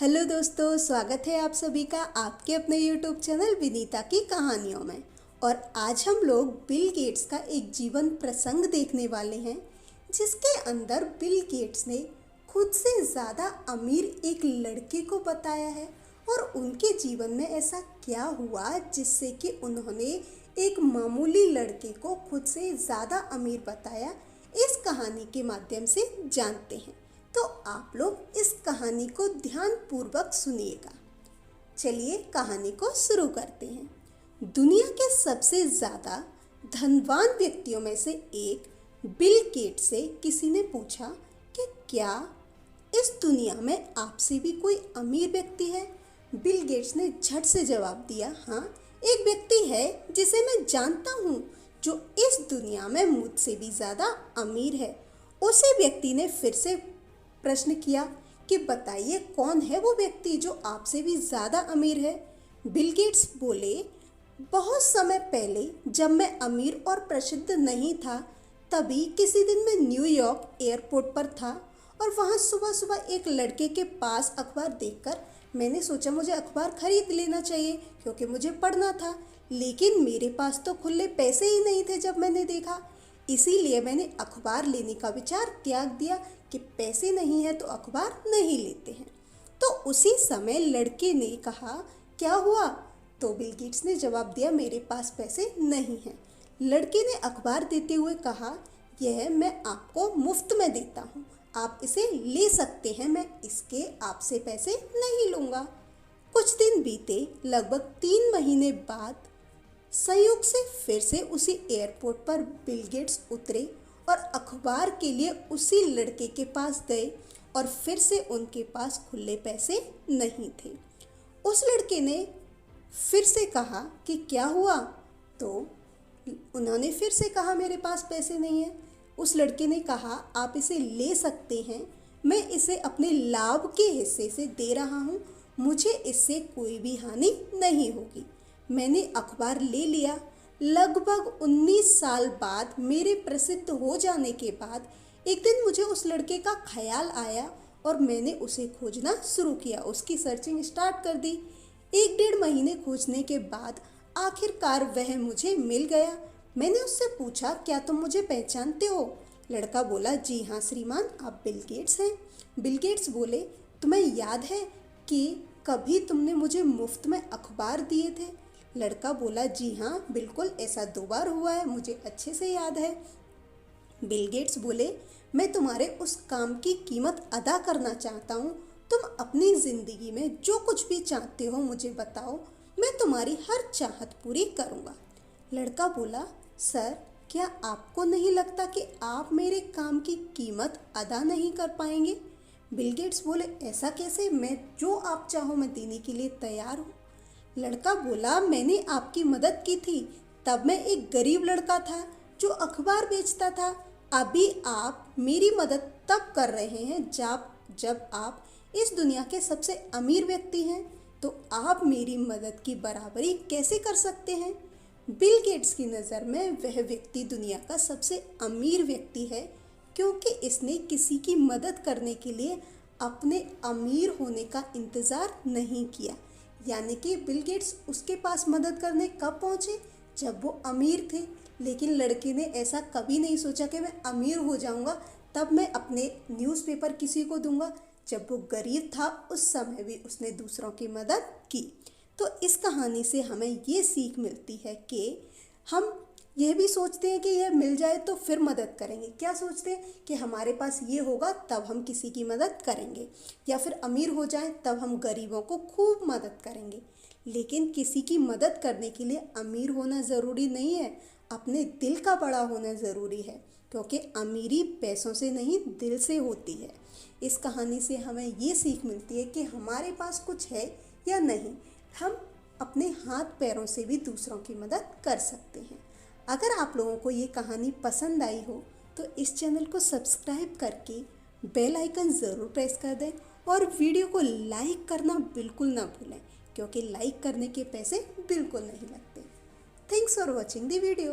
Hello दोस्तों, स्वागत है आप सभी का आपके अपने यूट्यूब चैनल विनीता की कहानियों में। और आज हम लोग बिल गेट्स का एक जीवन प्रसंग देखने वाले हैं, जिसके अंदर बिल गेट्स ने खुद से ज़्यादा अमीर एक लड़के को बताया है और उनके जीवन में ऐसा क्या हुआ जिससे कि उन्होंने एक मामूली लड़के को खुद से ज़्यादा अमीर बताया। इस कहानी के माध्यम से जानते हैं, तो आप लोग इस कहानी को ध्यानपूर्वक सुनिएगा। चलिए कहानी को शुरू करते हैं। दुनिया के सबसे ज़्यादा धनवान व्यक्तियों में से एक बिल गेट्स से किसी ने पूछा कि क्या इस दुनिया में आपसे भी कोई अमीर व्यक्ति है। बिल गेट्स ने झट से जवाब दिया, हाँ, एक व्यक्ति है जिसे मैं जानता हूँ जो इस दुनिया में मुझसे भी ज़्यादा अमीर है। उसी व्यक्ति ने फिर से प्रश्न किया कि बताइए कौन है वो व्यक्ति जो आपसे भी ज़्यादा अमीर है। बिल गेट्स बोले, बहुत समय पहले जब मैं अमीर और प्रसिद्ध नहीं था, तभी किसी दिन मैं न्यूयॉर्क एयरपोर्ट पर था और वहाँ सुबह सुबह एक लड़के के पास अखबार देखकर मैंने सोचा मुझे अखबार खरीद लेना चाहिए क्योंकि मुझे पढ़ना था, लेकिन मेरे पास तो खुले पैसे ही नहीं थे जब मैंने देखा। इसीलिए मैंने अखबार लेने का विचार त्याग दिया कि पैसे नहीं है तो अखबार नहीं लेते हैं। तो उसी समय लड़के ने कहा, क्या हुआ? तो बिल गेट्स ने जवाब दिया, मेरे पास पैसे नहीं हैं। लड़के ने अखबार देते हुए कहा, यह मैं आपको मुफ्त में देता हूँ, आप इसे ले सकते हैं, मैं इसके आपसे पैसे नहीं लूँगा। कुछ दिन बीते, लगभग 3 महीने बाद संयोग से फिर से उसी एयरपोर्ट पर बिल गेट्स उतरे और अखबार के लिए उसी लड़के के पास गए और फिर से उनके पास खुले पैसे नहीं थे। उस लड़के ने फिर से कहा कि क्या हुआ? तो उन्होंने फिर से कहा, मेरे पास पैसे नहीं है। उस लड़के ने कहा, आप इसे ले सकते हैं, मैं इसे अपने लाभ के हिस्से से दे रहा हूँ, मुझे इससे कोई भी हानि नहीं होगी। मैंने अखबार ले लिया। लगभग 19 साल बाद, मेरे प्रसिद्ध हो जाने के बाद, एक दिन मुझे उस लड़के का ख्याल आया और मैंने उसे खोजना शुरू किया, उसकी सर्चिंग स्टार्ट कर दी। 1-1.5 महीने खोजने के बाद आखिरकार वह मुझे मिल गया। मैंने उससे पूछा, क्या तुम मुझे पहचानते हो? लड़का बोला, जी हाँ श्रीमान, आप बिल गेट्स हैं। बिल गेट्स बोले, तुम्हें याद है कि कभी तुमने मुझे मुफ्त में अखबार दिए थे? लड़का बोला, जी हाँ बिल्कुल, ऐसा 2 बार हुआ है, मुझे अच्छे से याद है। बिल गेट्स बोले, मैं तुम्हारे उस काम की कीमत अदा करना चाहता हूँ, तुम अपनी ज़िंदगी में जो कुछ भी चाहते हो मुझे बताओ, मैं तुम्हारी हर चाहत पूरी करूँगा। लड़का बोला, सर, क्या आपको नहीं लगता कि आप मेरे काम की कीमत अदा नहीं कर पाएंगे? बिल गेट्स बोले, ऐसा कैसे, मैं जो आप चाहो मैं देने के लिए तैयार हूँ। लड़का बोला, मैंने आपकी मदद की थी, तब मैं एक गरीब लड़का था जो अखबार बेचता था। अभी आप मेरी मदद तब कर रहे हैं जब आप इस दुनिया के सबसे अमीर व्यक्ति हैं, तो आप मेरी मदद की बराबरी कैसे कर सकते हैं? बिल गेट्स की नज़र में वह व्यक्ति दुनिया का सबसे अमीर व्यक्ति है, क्योंकि इसने किसी की मदद करने के लिए अपने अमीर होने का इंतज़ार नहीं किया। यानी कि बिल गेट्स उसके पास मदद करने कब पहुँचे? जब वो अमीर थे। लेकिन लड़के ने ऐसा कभी नहीं सोचा कि मैं अमीर हो जाऊंगा तब मैं अपने न्यूज़पेपर किसी को दूंगा। जब वो गरीब था उस समय भी उसने दूसरों की मदद की। तो इस कहानी से हमें ये सीख मिलती है कि हम यह भी सोचते हैं कि यह मिल जाए तो फिर मदद करेंगे। क्या सोचते हैं कि हमारे पास ये होगा तब हम किसी की मदद करेंगे, या फिर अमीर हो जाए तब हम गरीबों को खूब मदद करेंगे। लेकिन किसी की मदद करने के लिए अमीर होना ज़रूरी नहीं है, अपने दिल का बड़ा होना ज़रूरी है, क्योंकि अमीरी पैसों से नहीं दिल से होती है। इस कहानी से हमें ये सीख मिलती है कि हमारे पास कुछ है या नहीं, हम अपने हाथ पैरों से भी दूसरों की मदद कर सकते हैं। अगर आप लोगों को ये कहानी पसंद आई हो तो इस चैनल को सब्सक्राइब करके बेल आइकन ज़रूर प्रेस कर दें और वीडियो को लाइक करना बिल्कुल ना भूलें, क्योंकि लाइक करने के पैसे बिल्कुल नहीं लगते। Thanks for watching the video.